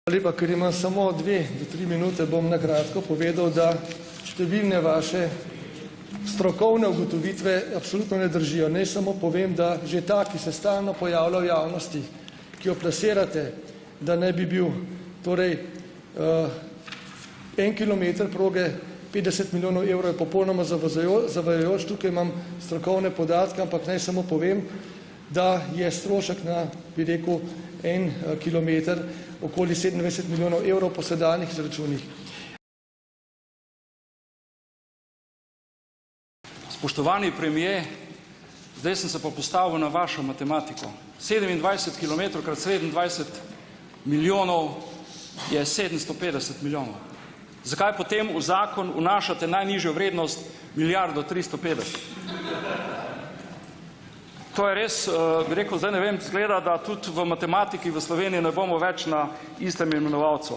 Lepa, ker imam samo 2 do 3 minute, bom na kratko povedal, da številne vaše strokovne ugotovitve absolutno ne držijo. Naj samo povem, da že ta, ki se stalno pojavlja v javnosti, ki jo plasirate, da naj bi bil torej 1 kilometer proge 50 milijonov evrov, je popolnoma zavajajoč. Tukaj imam strokovne podatke, ampak naj samo povem, da je strošek na, bi rekel, 1 kilometer okoli 27 milijonov evrov po sedanjih izračunih. Spoštovani premier, zdaj sem se pa postavil na vašo matematiko. 27 km krat 27 milijonov je 750 milijonov. Zakaj potem v zakon vnašate najnižjo vrednost 1 350 milijonov? To je res, bi rekel, zdaj ne vem, zgleda, da tudi v matematiki v Sloveniji ne bomo več na istem imenovalcu.